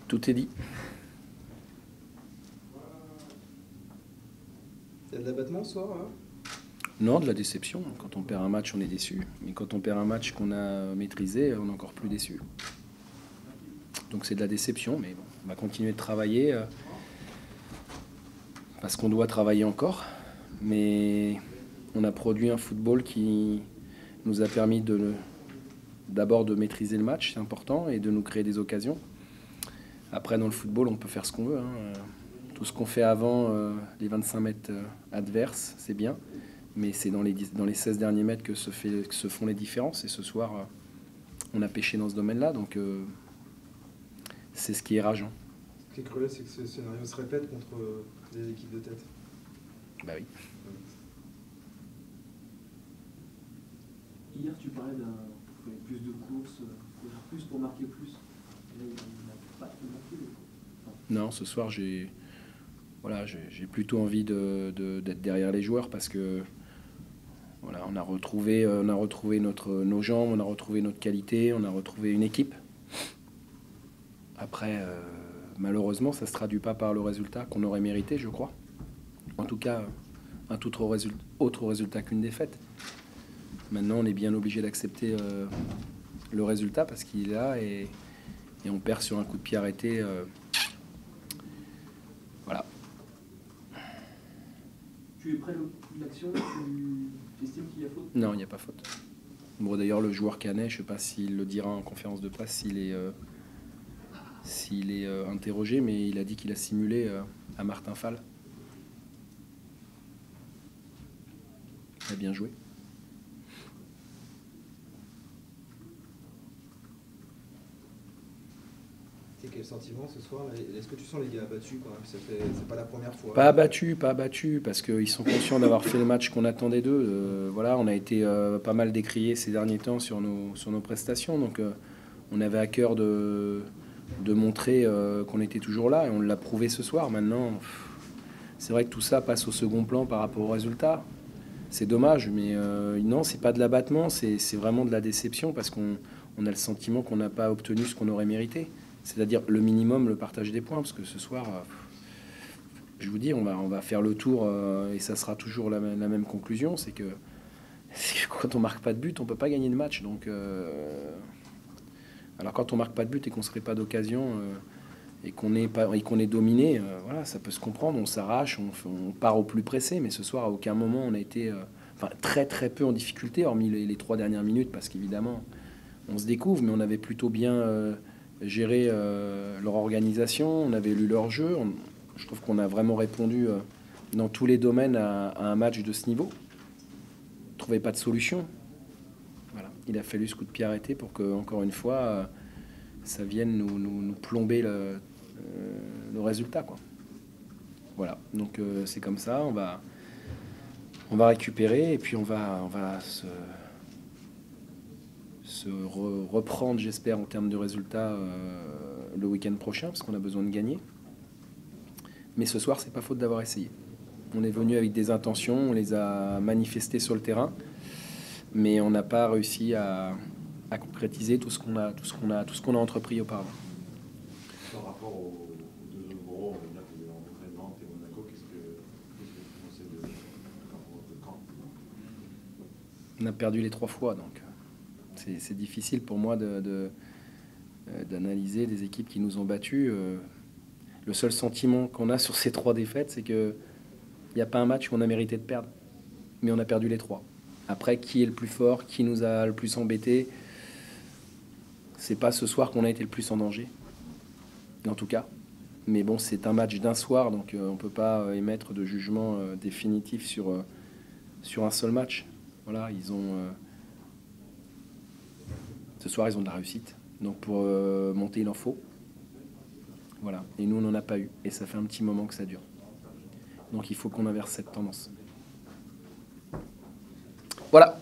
Tout est dit. Il y a de l'abattement ce soir, hein? Non, de la déception. Quand on perd un match, on est déçu. Mais quand on perd un match qu'on a maîtrisé, on est encore plus déçu. Donc c'est de la déception, mais bon, on va continuer de travailler parce qu'on doit travailler encore. Mais on a produit un football qui nous a permis d'abord de maîtriser le match, c'est important, et de nous créer des occasions. Après, dans le football, on peut faire ce qu'on veut, hein. Tout ce qu'on fait avant les 25 mètres adverses, c'est bien. Mais c'est dans les 16 derniers mètres que se font les différences. Et ce soir, on a pêché dans ce domaine-là. Donc, c'est ce qui est rageant. Ce qui est cruel, c'est que ce scénario se répète contre des équipes de tête. Bah oui. Hier, tu parlais d'un plus de courses, courir plus pour marquer plus. Là, il n'a pas trop marqué. Non, ce soir, j'ai plutôt envie d'être derrière les joueurs parce que voilà, on a retrouvé nos jambes, on a retrouvé notre qualité, on a retrouvé une équipe. Après, malheureusement, ça ne se traduit pas par le résultat qu'on aurait mérité, je crois. En tout cas, un tout autre résultat qu'une défaite. Maintenant, on est bien obligé d'accepter le résultat parce qu'il est là et on perd sur un coup de pied arrêté. Voilà. Tu es près de l'action, tu estimes qu'il y a faute? Non, il n'y a pas faute. Bon, d'ailleurs, le joueur canet, je ne sais pas s'il le dira en conférence de presse, s'il est interrogé, mais il a dit qu'il a simulé à Martin Fall. Il a bien joué. C'est quel sentiment ce soir là? Est-ce que tu sens les gars abattus quand même? C'est pas la première fois. Pas abattus, parce qu'ils sont conscients d'avoir fait le match qu'on attendait d'eux. Voilà, on a été pas mal décriés ces derniers temps sur nos prestations, donc on avait à cœur de montrer qu'on était toujours là, et on l'a prouvé ce soir. Maintenant, c'est vrai que tout ça passe au second plan par rapport au résultat. C'est dommage, mais non, c'est pas de l'abattement, c'est vraiment de la déception, parce qu'on a le sentiment qu'on n'a pas obtenu ce qu'on aurait mérité. C'est-à-dire le minimum, le partage des points, parce que ce soir, je vous dis, on va faire le tour et ça sera toujours la même conclusion, c'est que quand on marque pas de but, on peut pas gagner de match. Donc, alors quand on marque pas de but et qu'on se crée pas d'occasion et qu'on est dominé, voilà, ça peut se comprendre, on s'arrache, on part au plus pressé, mais ce soir, à aucun moment on a été, très très peu en difficulté, hormis les 3 dernières minutes, parce qu'évidemment, on se découvre, mais on avait plutôt bien gérer leur organisation, on avait lu leur jeu. Je trouve qu'on a vraiment répondu dans tous les domaines à un match de ce niveau. On ne trouvait pas de solution. Voilà. Il a fallu ce coup de pied arrêté pour que, encore une fois, ça vienne nous plomber le résultat, quoi. Voilà. Donc c'est comme ça. On va récupérer et puis on va se reprendre, j'espère, en termes de résultats le week-end prochain, parce qu'on a besoin de gagner. Mais ce soir, c'est pas faute d'avoir essayé. On est venu avec des intentions, on les a manifestées sur le terrain, mais on n'a pas réussi à concrétiser tout ce qu'on a entrepris auparavant. Par rapport aux deux zones gros, on va dire que vous avez rencontré Nantes et Monaco, qu'est-ce que vous pensez de Caen? On a perdu les 3 fois, donc c'est difficile pour moi d'analyser des équipes qui nous ont battus. Le seul sentiment qu'on a sur ces 3 défaites, c'est qu'il n'y a pas un match qu'on a mérité de perdre, mais on a perdu les 3. Après, qui est le plus fort, qui nous a le plus embêté, c'est pas ce soir qu'on a été le plus en danger, en tout cas. Mais bon, c'est un match d'un soir, donc on peut pas émettre de jugement définitif sur un seul match. Voilà, ce soir, ils ont de la réussite. Donc pour monter, il en faut. Voilà. Et nous, on n'en a pas eu. Et ça fait un petit moment que ça dure. Donc il faut qu'on inverse cette tendance. Voilà.